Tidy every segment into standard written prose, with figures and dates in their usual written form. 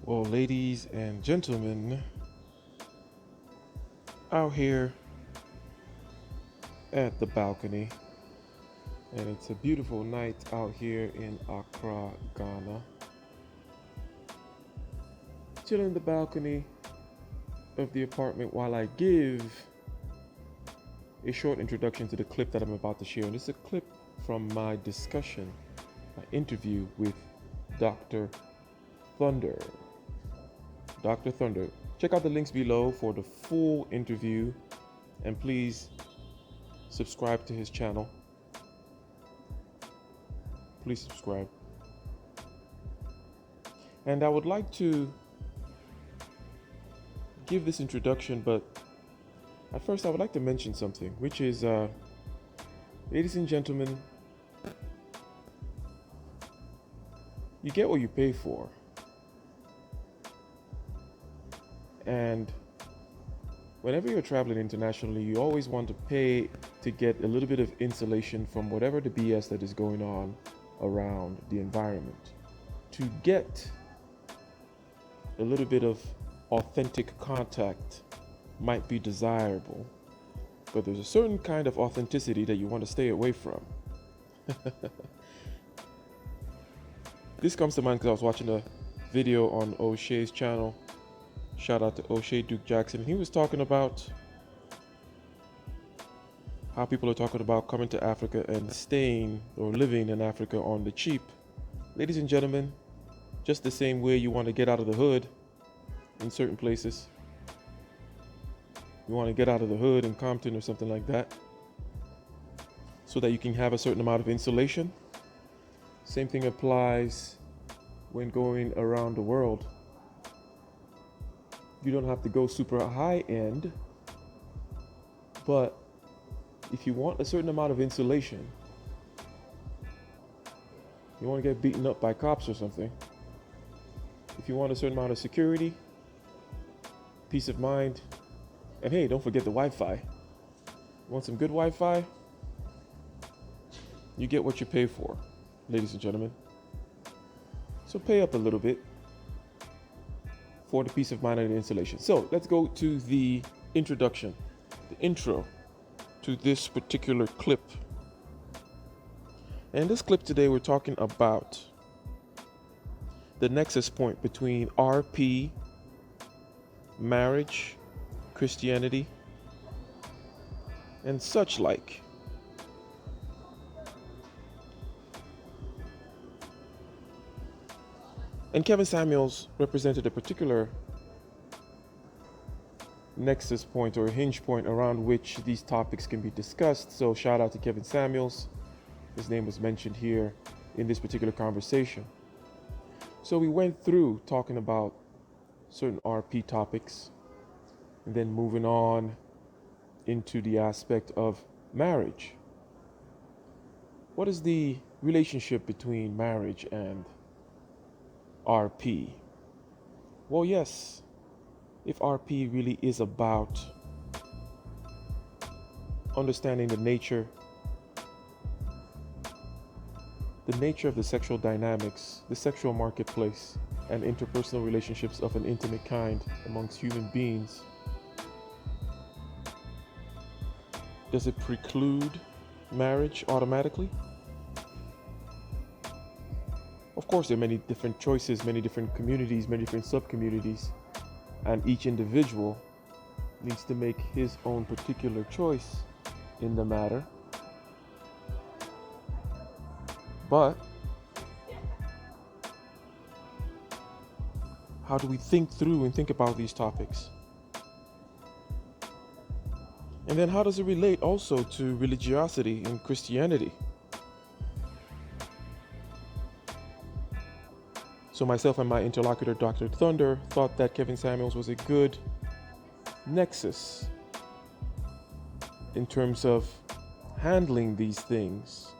Well, ladies and gentlemen, out here at the balcony, and it's a beautiful night out here in Accra, Ghana. Chilling in the balcony of the apartment while I give a short introduction to the clip that I'm about to share. And this is a clip from my discussion, my interview with Dr. Thunder. Dr. Thunder. Check out the links below for the full interview, and please subscribe to his channel. Please subscribe. And I would like to give this introduction, but at first I would like to mention something, which is, ladies and gentlemen, you get what you pay for. And whenever you're traveling internationally, you always want to pay to get a little bit of insulation from whatever the BS that is going on around the environment. To get a little bit of authentic contact might be desirable, but there's a certain kind of authenticity that you want to stay away from. This comes to mind because I was watching a video on O'Shea's channel. Shout out to O'Shea Duke Jackson. He was talking about how people are talking about coming to Africa and staying or living in Africa on the cheap. Ladies and gentlemen, just the same way you want to get out of the hood in certain places. You want to get out of the hood in Compton or something like that, so that you can have a certain amount of insulation. Same thing applies when going around the world. You don't have to go super high end, but if you want a certain amount of insulation, you want to get beaten up by cops or something, if you want a certain amount of security, peace of mind, and hey, don't forget the Wi-Fi. You want some good Wi-Fi? You get what you pay for, ladies and gentlemen. So pay up a little bit for the peace of mind and the insulation. So let's go to the introduction, the intro to this particular clip. And this clip today, we're talking about the nexus point between RP, marriage, Christianity, and such like. And Kevin Samuels represented a particular nexus point or hinge point around which these topics can be discussed. So shout out to Kevin Samuels. His name was mentioned here in this particular conversation. So we went through talking about certain RP topics and then moving on into the aspect of marriage. What is the relationship between marriage and RP? Well, yes, if RP really is about understanding the nature of the sexual dynamics, the sexual marketplace, and interpersonal relationships of an intimate kind amongst human beings, does it preclude marriage automatically? Of course, there are many different choices, many different communities, many different sub-communities, and each individual needs to make his own particular choice in the matter. But how do we think through and think about these topics? And then how does it relate also to religiosity and Christianity? So myself and my interlocutor, Dr. Thunder, thought that Kevin Samuels was a good nexus in terms of handling these things,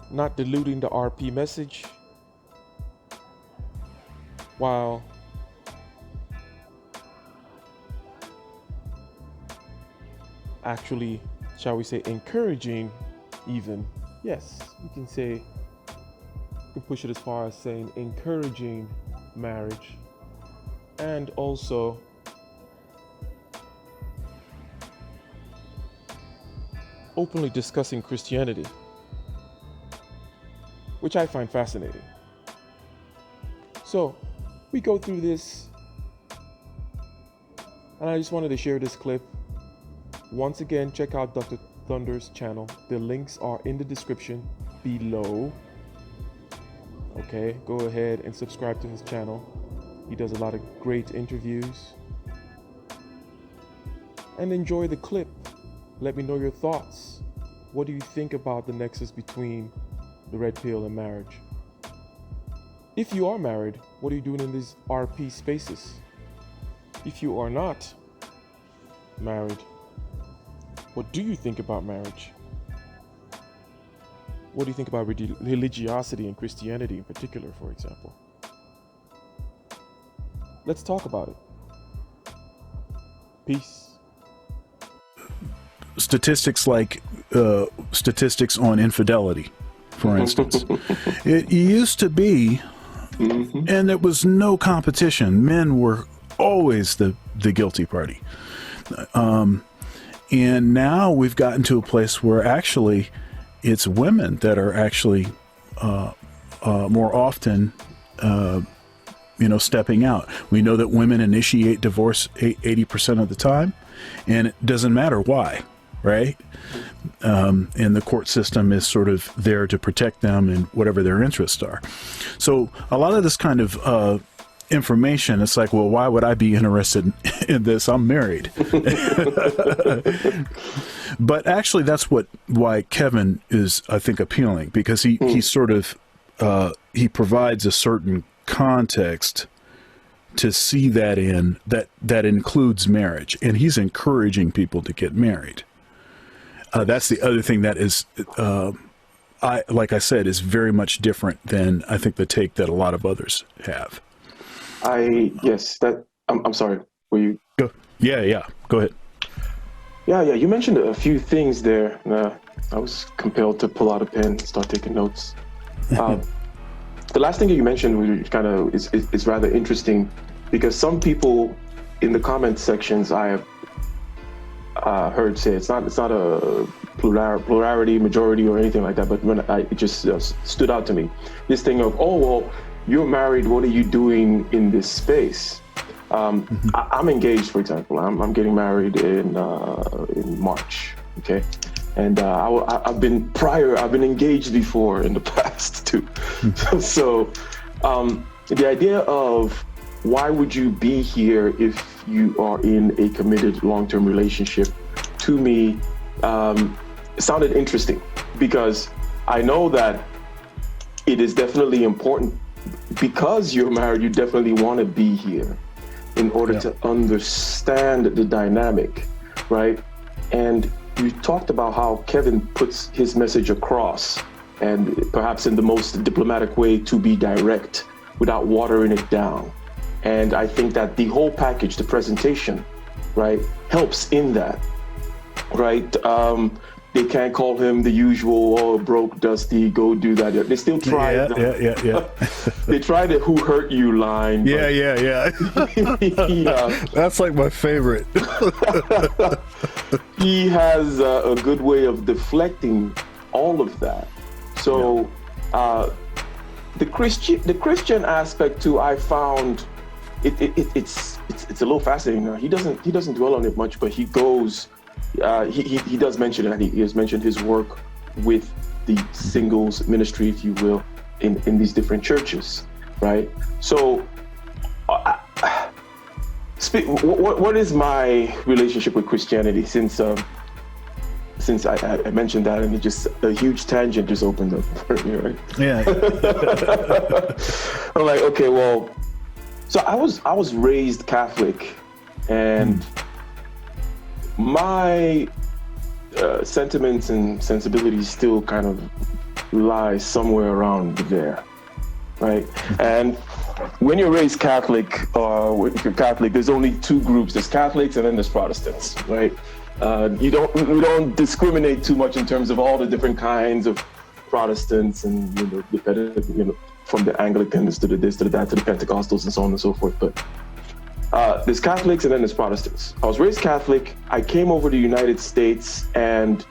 not diluting the RP message, while actually, shall we say, encouraging even, yes, you can say, can push it as far as saying encouraging marriage, and also openly discussing Christianity, which I find fascinating. So we go through this, and I just wanted to share this clip. Once again, check out Dr. Thunder's channel. The links are in the description below. Okay, go ahead and subscribe to his channel. He does a lot of great interviews. And enjoy the clip. Let me know your thoughts. What do you think about the nexus between the red pill and marriage? If you are married, what are you doing in these RP spaces? If you are not married, what do you think about marriage? What do you think about religiosity and Christianity in particular, for example? Let's talk about it. Peace. Statistics like statistics on infidelity, for instance. It used to be, and there was no competition. Men were always the guilty party. And now we've gotten to a place where actually it's women that are actually more often, stepping out. We know that women initiate divorce 80% of the time, and it doesn't matter why, right? And the court system is sort of there to protect them and whatever their interests are. So a lot of this kind of information, it's like, well, why would I be interested in this? I'm married. But actually that's why Kevin is, I think, appealing, because he sort of he provides a certain context to see that in that includes marriage, and he's encouraging people to get married. That's the other thing that is like I said, is very much different than I think the take that a lot of others have. I'm sorry. Were you? Go. Yeah. Go ahead. Yeah. You mentioned a few things there. I was compelled to pull out a pen and start taking notes. The last thing that you mentioned kind of is rather interesting, because some people in the comment sections I have heard say it's not a plurality, majority, or anything like that. But when it just stood out to me, this thing of, oh well, you're married, what are you doing in this space? I'm engaged, for example. I'm getting married in March, okay? And I've been engaged before in the past too. So the idea of why would you be here if you are in a committed long-term relationship, to me, sounded interesting, because I know that it is definitely important. Because you're married, you definitely want to be here in order to understand the dynamic, right? And you talked about how Kevin puts his message across, and perhaps in the most diplomatic way, to be direct without watering it down. And I think that the whole package, the presentation, right, helps in that, right? They can't call him the usual, oh, broke, dusty, go do that. They still try. They tried the "who hurt you" line. Yeah. That's like my favorite. He has a good way of deflecting all of that. So the Christian aspect too, I found it's a little fascinating. He doesn't dwell on it much, but he goes. He does mention it, and he has mentioned his work with the singles ministry, if you will, in these different churches, right? So, what is my relationship with Christianity since I mentioned that, and it just a huge tangent just opened up for me, right? Yeah. I'm like, okay, well, so I was raised Catholic, and my sentiments and sensibilities still kind of lie somewhere around there, right? And when you're raised Catholic, if you're Catholic, there's only two groups: there's Catholics and then there's Protestants, right? We don't discriminate too much in terms of all the different kinds of Protestants and from the Anglicans to the this to the that to the Pentecostals and so on and so forth. But there's Catholics and then there's Protestants. I was raised Catholic. I came over to the United States, and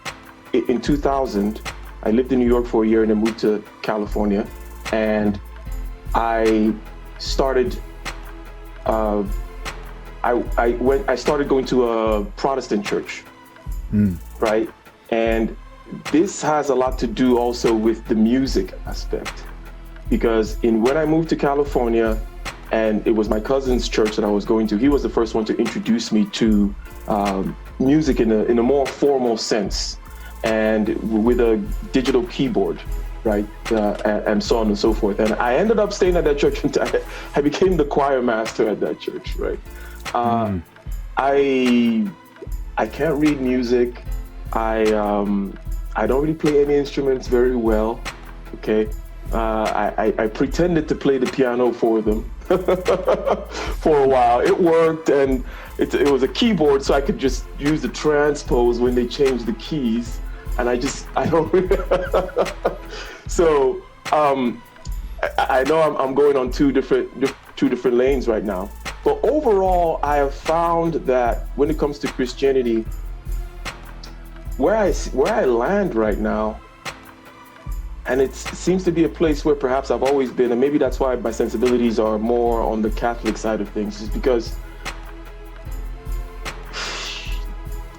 in 2000, I lived in New York for a year and then moved to California, and I started. I started going to a Protestant church, right? And this has a lot to do also with the music aspect, because when I moved to California, and it was my cousin's church that I was going to, he was the first one to introduce me to music in a more formal sense, and with a digital keyboard, right? And so on and so forth. And I ended up staying at that church until I became the choir master at that church, right? I can't read music. I don't really play any instruments very well. Okay, I pretended to play the piano for them for a while. It worked, and it was a keyboard, so I could just use the transpose when they changed the keys. And I don't. So I know I'm going on two different lanes right now. But overall, I have found that when it comes to Christianity, where I land right now, and it seems to be a place where perhaps I've always been, and maybe that's why my sensibilities are more on the Catholic side of things, is because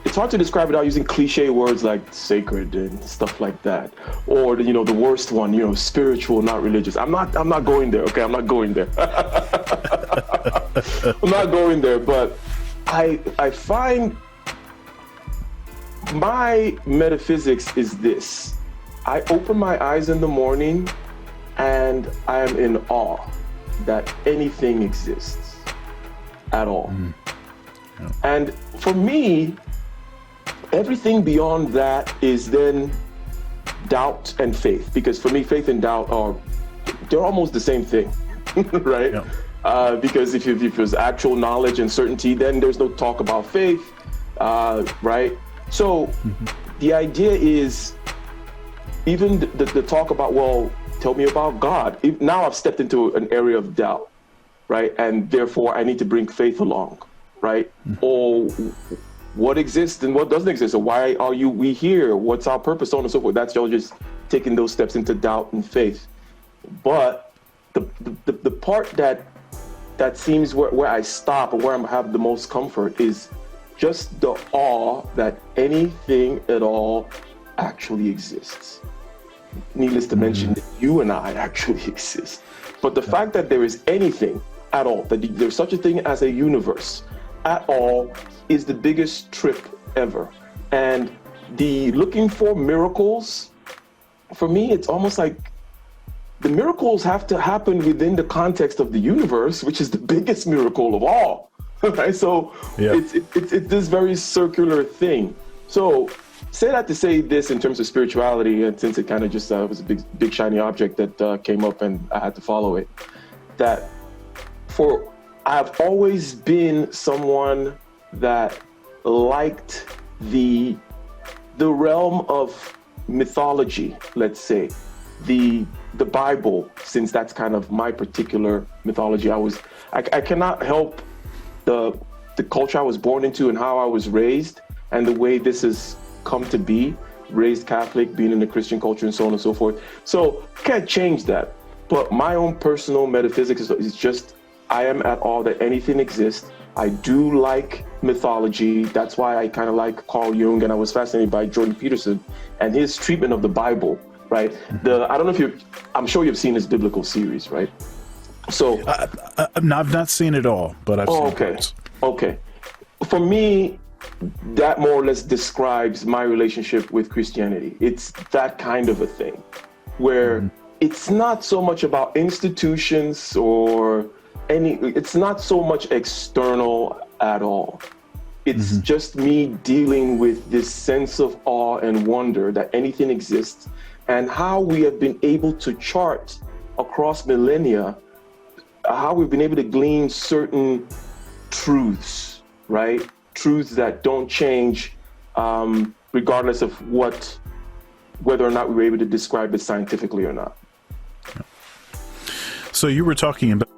it's hard to describe without using cliche words like sacred and stuff like that, or the worst one, spiritual, not religious. I'm not going there. Okay, I'm not going there. I'm not going there. But I find my metaphysics is this: I open my eyes in the morning, and I am in awe that anything exists at all. Yeah. And for me, everything beyond that is then doubt and faith, because for me, faith and doubt they're almost the same thing, right? Yeah. Because if there's actual knowledge and certainty, then there's no talk about faith, right? So the idea is, even the talk about, well, tell me about God. Now I've stepped into an area of doubt, right? And therefore I need to bring faith along, right? Or what exists and what doesn't exist, or why are we here? What's our purpose, so on and so forth. That's all just taking those steps into doubt and faith. But the part that seems where I stop, or where I have the most comfort, is just the awe that anything at all actually exists. Needless to mention that you and I actually exist. But the fact that there is anything at all, that there's such a thing as a universe at all, is the biggest trip ever. And the looking for miracles, for me, it's almost like the miracles have to happen within the context of the universe, which is the biggest miracle of all. Right? So it's this very circular thing. So say that to say this in terms of spirituality, and since it kind of just was a big shiny object that came up and I had to follow it, that I've always been someone that liked the realm of mythology, let's say, the Bible, since that's kind of my particular mythology. I cannot help the culture I was born into and how I was raised, and the way this has come to be, raised Catholic, being in the Christian culture and so on and so forth. So can't change that. But my own personal metaphysics is just, I am at awe that anything exists. I do like mythology. That's why I kind of like Carl Jung, and I was fascinated by Jordan Peterson and his treatment of the Bible, right? I don't know if I'm sure you've seen his biblical series, right? So I've not seen it all, but I've seen it. Okay. For me, that more or less describes my relationship with Christianity. It's that kind of a thing where it's not so much about institutions or it's not so much external at all. It's just me dealing with this sense of awe and wonder that anything exists, and how we have been able to chart across millennia, how we've been able to glean certain truths, right? Truths that don't change regardless of what whether or not we were able to describe it scientifically or not. So you were talking about